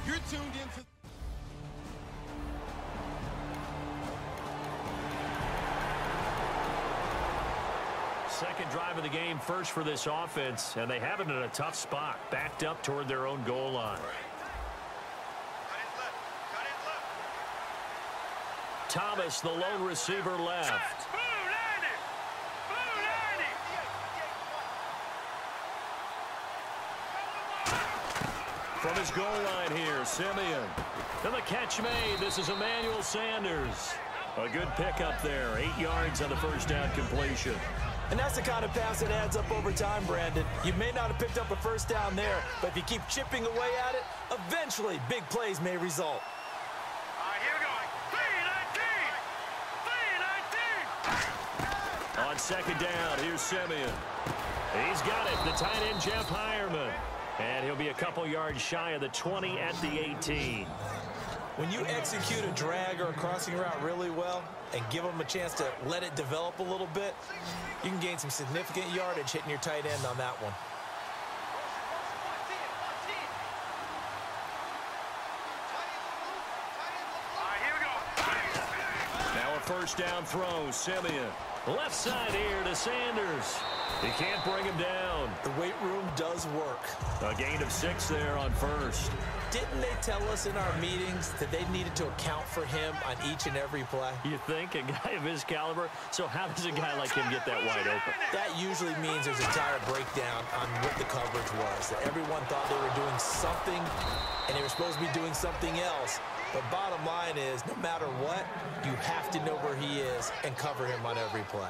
You're tuned into... Second drive of the game, first for this offense, and they have it in a tough spot, backed up toward their own goal line. Thomas, the lone receiver left. From his goal line here, Simeon. And the catch made. This is Emmanuel Sanders. A good pickup there. 8 yards on the first down completion. And that's the kind of pass that adds up over time, Brandon. You may not have picked up a first down there, but if you keep chipping away at it, eventually big plays may result. Here we go. 3-19. On second down, here's Simeon. He's got it, the tight end, Jeff Hireman. And he'll be a couple yards shy of the 20 at the 18. When you execute a drag or a crossing route really well and give them a chance to let it develop a little bit, you can gain some significant yardage hitting your tight end on that one. Here we go. Now a first down throw, Simeon. Left side here to Sanders. He can't bring him down. The weight room does work. A gain of 6 there on first. Didn't they tell us in our meetings that they needed to account for him on each and every play? You think? A guy of his caliber? So how does a guy like him get that wide open? That usually means there's a tire breakdown on what the coverage was. That everyone thought they were doing something, and they were supposed to be doing something else. But bottom line is, no matter what, you have to know where he is and cover him on every play.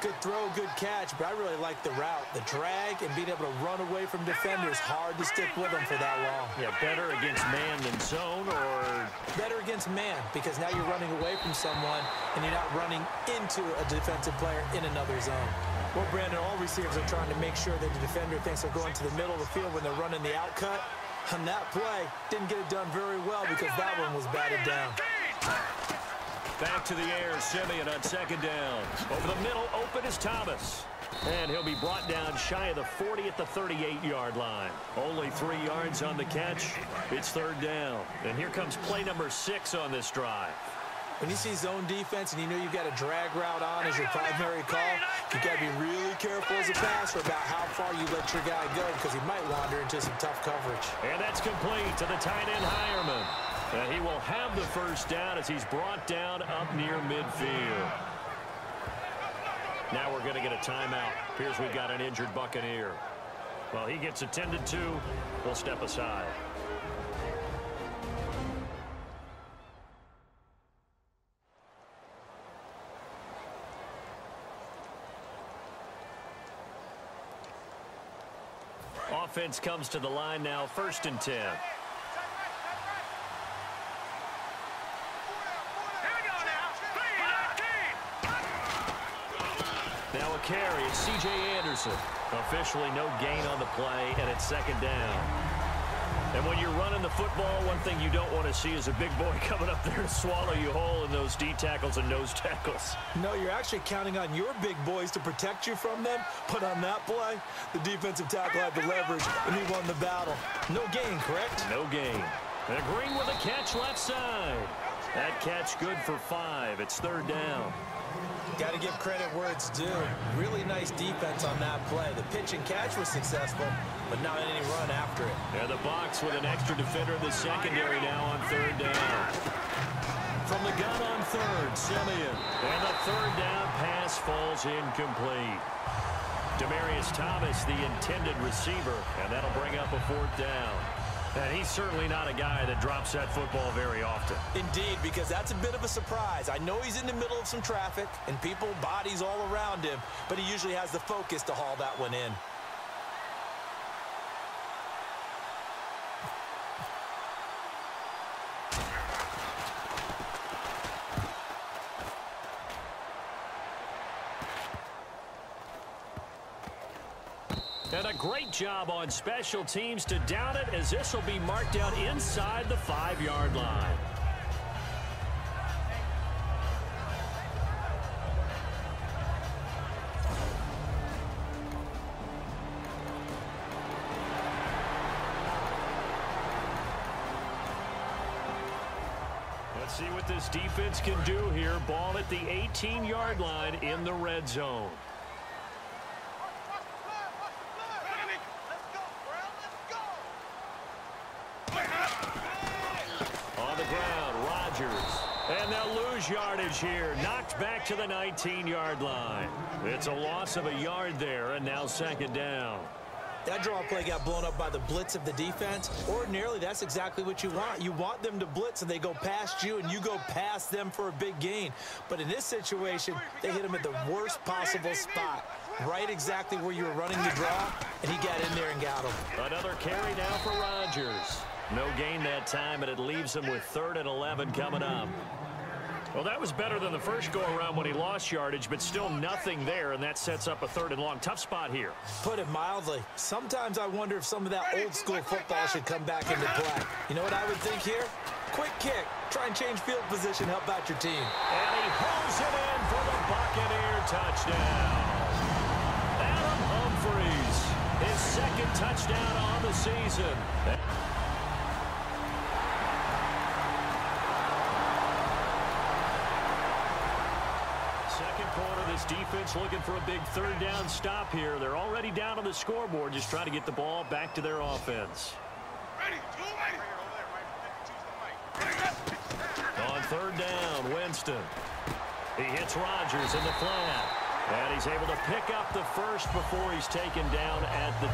Good throw, good catch, but I really like the route. The drag and being able to run away from defenders, hard to stick with them for that long. Yeah, better against man than zone, or? Better against man, because now you're running away from someone and you're not running into a defensive player in another zone. Well, Brandon, all receivers are trying to make sure that the defender thinks they're going to the middle of the field when they're running the out cut. On that play, didn't get it done very well because that one was batted down. Back to the air, Simeon on second down. Over the middle, open is Thomas. And he'll be brought down shy of the 40 at the 38-yard line. Only 3 yards on the catch. It's third down. And here comes play number 6 on this drive. When you see zone defense and you know you've got a drag route on as your primary call, you've got to be really careful as a passer about how far you let your guy go because he might wander into some tough coverage. And that's complete to the tight end, Hireman. And he will have the first down as he's brought down up near midfield. Now we're going to get a timeout. Appears we've got an injured Buccaneer. Well, he gets attended to. We'll step aside. Offense comes to the line now, 1st and 10. Now a carry, it's C.J. Anderson. Officially no gain on the play, and it's second down. And when you're running the football, one thing you don't want to see is a big boy coming up there to swallow you whole in those D tackles and nose tackles. No, you're actually counting on your big boys to protect you from them. But on that play, the defensive tackle had the leverage, and he won the battle. No gain, correct? No gain. And Green with a catch left side. That catch good for 5. It's third down. Got to give credit where it's due. Really nice defense on that play. The pitch and catch was successful, but not any run after it. And the box with an extra defender in the secondary now on third down. From the gun on third, Simeon. And the third down pass falls incomplete. Demaryius Thomas, the intended receiver, and that'll bring up a 4th down. And he's certainly not a guy that drops that football very often. Indeed, because that's a bit of a surprise. I know he's in the middle of some traffic and people, bodies all around him, but he usually has the focus to haul that one in. And a great job on special teams to down it, as this will be marked down inside the 5-yard line. Let's see what this defense can do here. Ball at the 18-yard line in the red zone. On the ground, Rodgers. And they'll lose yardage here. Knocked back to the 19-yard line. It's a loss of a yard there, and now second down. That draw play got blown up by the blitz of the defense. Ordinarily, that's exactly what you want. You want them to blitz, and they go past you, and you go past them for a big gain. But in this situation, they hit him at the worst possible spot, right exactly where you were running the draw, and he got in there and got him. Another carry now for Rodgers. No gain that time, and it leaves him with 3rd and 11 coming up. Well, that was better than the first go-around when he lost yardage, but still nothing there, and that sets up a 3rd and long. Tough spot here. Put it mildly. Sometimes I wonder if some of that old-school football should come back into play. You know what I would think here? Quick kick. Try and change field position. Help out your team. And he holds it in for the Buccaneer touchdown. Adam Humphries, his 2nd touchdown on the season. This defense looking for a big 3rd down stop here. They're already down on the scoreboard, just trying to get the ball back to their offense. On 3rd down, Winston. He hits Rodgers in the flat. And he's able to pick up the first before he's taken down at the...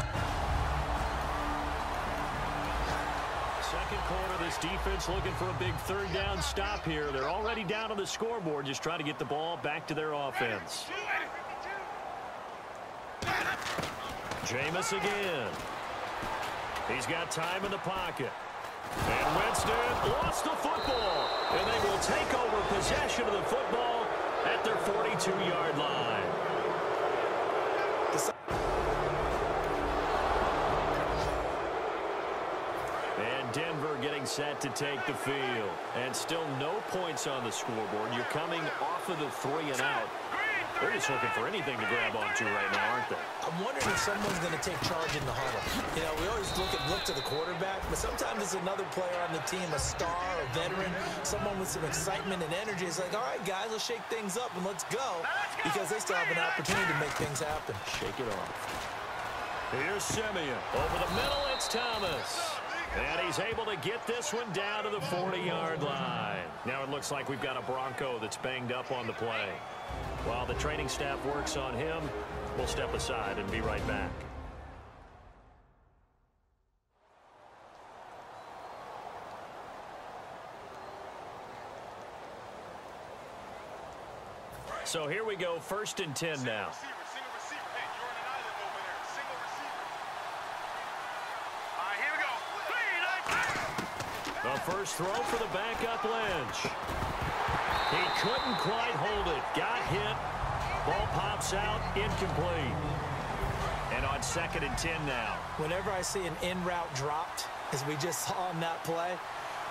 Second quarter, this defense looking for a big 3rd down stop here. They're already down on the scoreboard, just trying to get the ball back to their offense. Jameis again. He's got time in the pocket. And Winston lost the football. And they will take over possession of the football at their 42-yard line. Denver getting set to take the field. And still no points on the scoreboard. You're coming off of the 3 and out. They're just looking for anything to grab onto right now, aren't they? I'm wondering if someone's going to take charge in the huddle. You know, we always look to the quarterback, but sometimes it's another player on the team, a star, a veteran, someone with some excitement and energy. It's like, all right, guys, let's shake things up and let's go, because they still have an opportunity to make things happen. Shake it off. Here's Simeon. Over the middle, it's Thomas. And he's able to get this one down to the 40-yard line. Now it looks like we've got a Bronco that's banged up on the play. While the training staff works on him, we'll step aside and be right back. So here we go, 1st and 10 now. The first throw for the backup Lynch. He couldn't quite hold it. Got hit. Ball pops out. Incomplete. And on 2nd and 10 now. Whenever I see an in-route dropped, as we just saw on that play,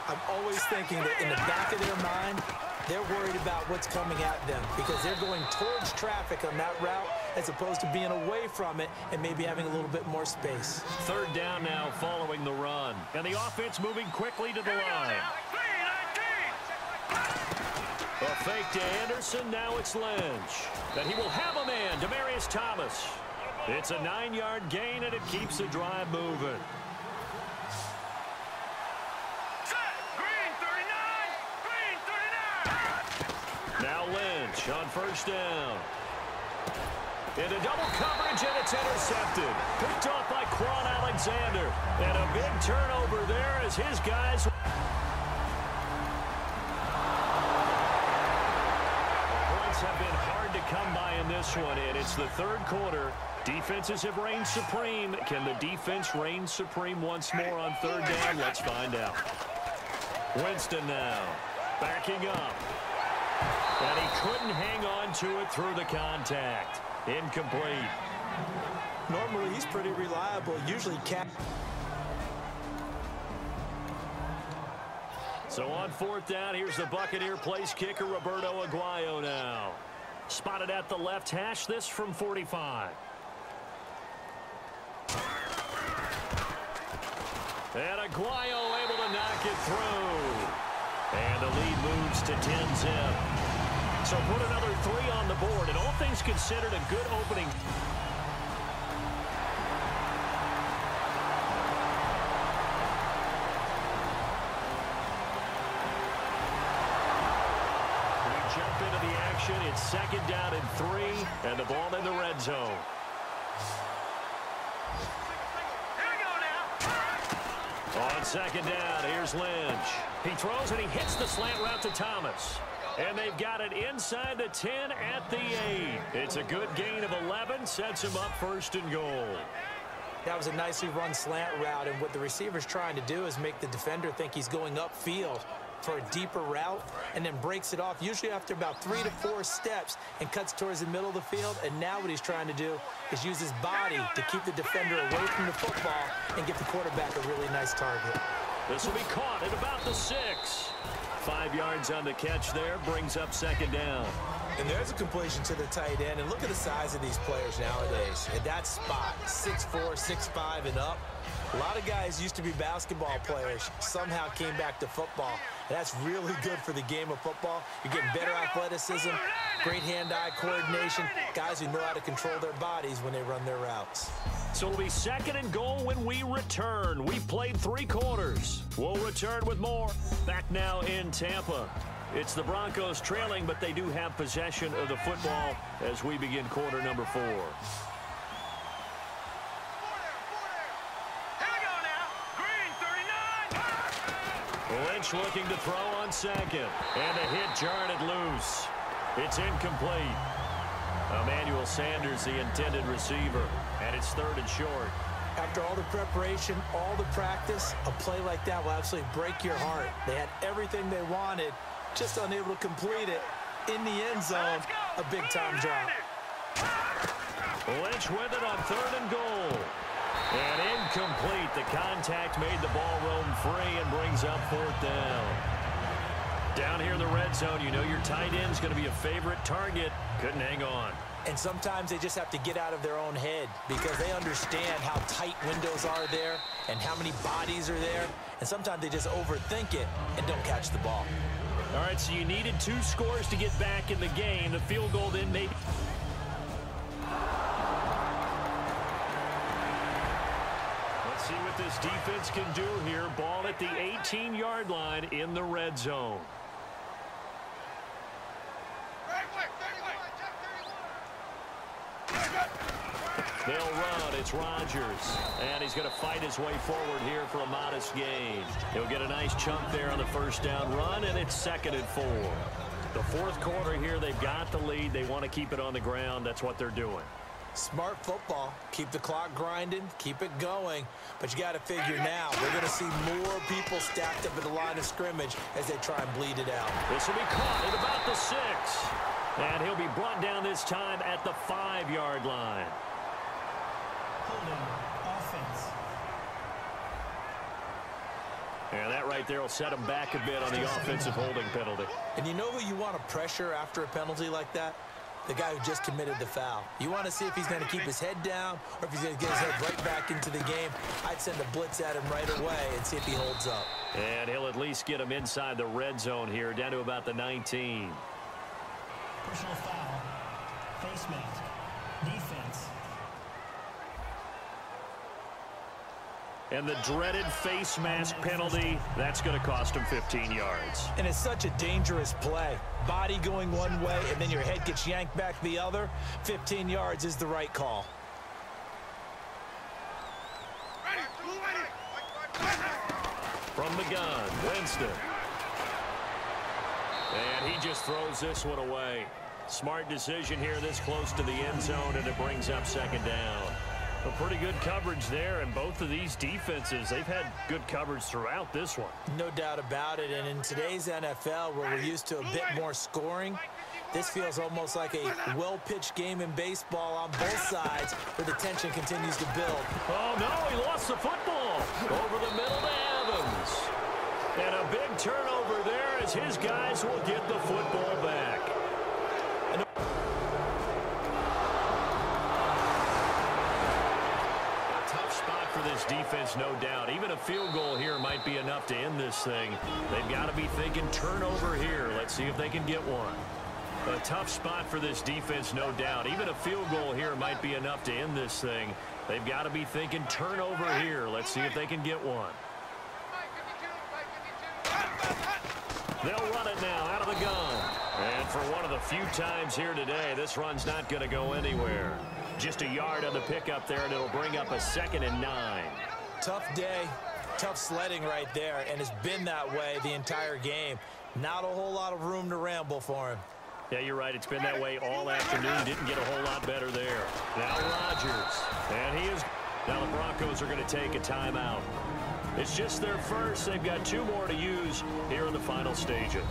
I'm always thinking that in the back of their mind, they're worried about what's coming at them because they're going towards traffic on that route as opposed to being away from it and maybe having a little bit more space. 3rd down now following the run. And the offense moving quickly to the line. A fake to Anderson. Now it's Lynch. And he will have a man, Demaryius Thomas. It's a 9-yard gain, and it keeps the drive moving. Now Lynch on 1st down. Into double coverage, and it's intercepted. Picked off by Quan Alexander. And a big turnover there as his guys... Points have been hard to come by in this one, and it's the 3rd quarter. Defenses have reigned supreme. Can the defense reign supreme once more on 3rd down? Let's find out. Winston now. Backing up. And he couldn't hang on to it through the contact. Incomplete. Normally, he's pretty reliable. Usually, So on 4th down, here's the Buccaneer place kicker, Roberto Aguayo now. Spotted at the left hash, this from 45. And Aguayo able to knock it through. And the lead moves to 10-zip. So put another 3 on the board, and all things considered, a good opening. Jump into the action. It's 2nd down and 3, and the ball in the red zone. On 2nd down, here's Lynch. He throws and he hits the slant route to Thomas. And they've got it inside the 10 at the 8. It's a good gain of 11, sets him up 1st and goal. That was a nicely run slant route, and what the receiver's trying to do is make the defender think he's going upfield for a deeper route, and then breaks it off, usually after about 3 to 4 steps, and cuts towards the middle of the field. And now what he's trying to do is use his body to keep the defender away from the football and get the quarterback a really nice target. This will be caught at about the 6. 5 yards on the catch there, brings up 2nd down. And there's a completion to the tight end, and look at the size of these players nowadays. At that spot, 6'4", 6'5", and up. A lot of guys used to be basketball players, somehow came back to football. And that's really good for the game of football. You're getting better athleticism, great hand-eye coordination, guys who know how to control their bodies when they run their routes. So it'll be 2nd and goal when we return. We've played 3 quarters. We'll return with more. Back now in Tampa. It's the Broncos trailing, but they do have possession of the football as we begin quarter number 4. Lynch looking to throw on 2nd. And a hit jarred it loose. It's incomplete. Emmanuel Sanders, the intended receiver. And it's 3rd and short. After all the preparation, all the practice, a play like that will absolutely break your heart. They had everything they wanted, just unable to complete it. In the end zone, a big-time drop. Lynch with it on 3rd and goal. And incomplete. The contact made the ball roam free and brings up 4th down. Down here in the red zone, you know your tight end's going to be a favorite target. Couldn't hang on. And sometimes they just have to get out of their own head because they understand how tight windows are there and how many bodies are there. And sometimes they just overthink it and don't catch the ball. All right, so you needed 2 scores to get back in the game. The field goal then maybe. Let's see what this defense can do here. Ball at the 18-yard line in the red zone. They'll run. It's Rodgers. And he's going to fight his way forward here for a modest gain. He'll get a nice chunk there on the 1st down run, and it's 2nd and 4. The 4th quarter here, they've got the lead. They want to keep it on the ground. That's what they're doing. Smart football. Keep the clock grinding. Keep it going. But you got to figure now, we're going to see more people stacked up at the line of scrimmage as they try and bleed it out. This will be caught at about the 6. And he'll be brought down this time at the 5-yard line. Offense. And that right there will set him back a bit on the offensive holding penalty. And you know who you want to pressure after a penalty like that? The guy who just committed the foul. You want to see if he's going to keep his head down or if he's going to get his head right back into the game. I'd send a blitz at him right away and see if he holds up. And he'll at least get him inside the red zone here, down to about the 19. Personal foul. Face mask. Defense. And the dreaded face mask penalty, that's going to cost him 15 yards. And it's such a dangerous play. Body going one way, and then your head gets yanked back the other. 15 yards is the right call. From the gun, Winston. And he just throws this one away. Smart decision here this close to the end zone, and it brings up 2nd down. A pretty good coverage there, and both of these defenses, they've had good coverage throughout this one. No doubt about it, and in today's NFL, where we're used to a bit more scoring, this feels almost like a well-pitched game in baseball on both sides, where the tension continues to build. Oh, no, he lost the football. Over the middle to Evans. And a big turnover there as his guys will get the football back. Broncos defense, no doubt. Even a field goal here might be enough to end this thing. They've got to be thinking turnover here. Let's see if they can get one. A tough spot for this defense, no doubt. Even a field goal here might be enough to end this thing. They've got to be thinking turnover here. Let's see if they can get one. They'll run it now out of the gun. And for one of the few times here today, this run's not going to go anywhere. Just a yard on the pickup there, and it'll bring up a 2nd and 9. Tough day, tough sledding right there, and it's been that way the entire game. Not a whole lot of room to ramble for him. Yeah, you're right. It's been that way all afternoon. Didn't get a whole lot better there. Now Rodgers. And he is. Now the Broncos are going to take a timeout. It's just their first. They've got 2 more to use here in the final stages.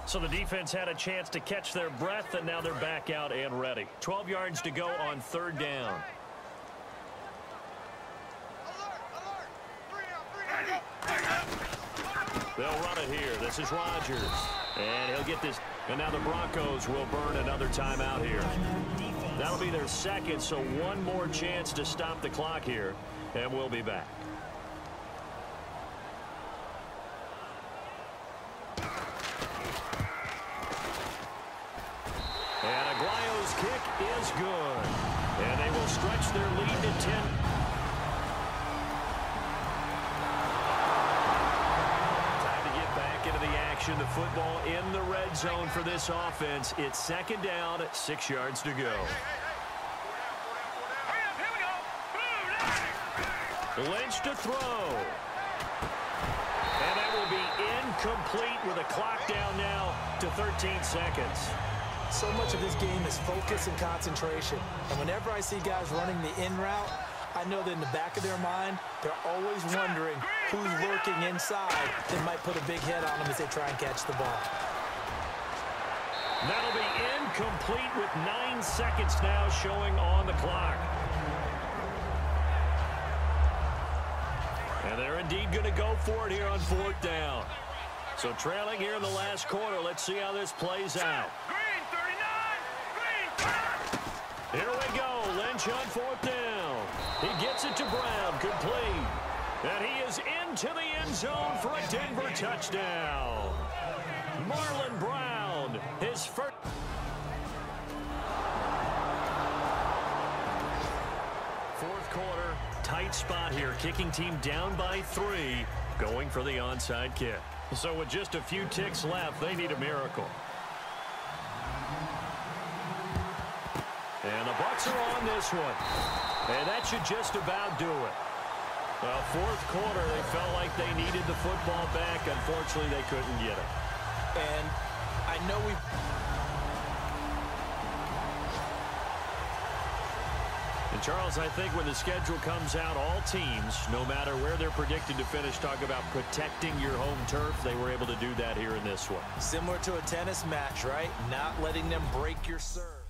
So the defense had a chance to catch their breath, and now they're back out and ready. 12 yards to go on 3rd down. They'll run it here. This is Rodgers. And he'll get this. And now the Broncos will burn another timeout here. That'll be their 2nd, so 1 more chance to stop the clock here. And we'll be back. And Aguayo's kick is good. And they will stretch their lead to 10. The football in the red zone for this offense. It's 2nd down, 6 yards to go. Lynch to throw. And that will be incomplete with a clock down now to 13 seconds. So much of this game is focus and concentration. And whenever I see guys running the in route, I know that in the back of their mind, they're always wondering who's lurking inside that might put a big hit on them as they try and catch the ball. That'll be incomplete with 9 seconds now showing on the clock. And they're indeed going to go for it here on 4th down. So trailing here in the last quarter. Let's see how this plays out. Green 39, green. Here we go. Lynch on 4th down. He gets it to Brown, complete. And he is into the end zone for a Denver touchdown. Marlon Brown, his first. Fourth quarter, tight spot here. Kicking team down by 3, going for the onside kick. So with just a few ticks left, they need a miracle. And the Bucs are on this one. And that should just about do it. Well, 4th quarter, they felt like they needed the football back. Unfortunately, they couldn't get it. And I know And Charles, I think when the schedule comes out, all teams, no matter where they're predicted to finish, talk about protecting your home turf. They were able to do that here in this one. similar to a tennis match, right? Not letting them break your serve.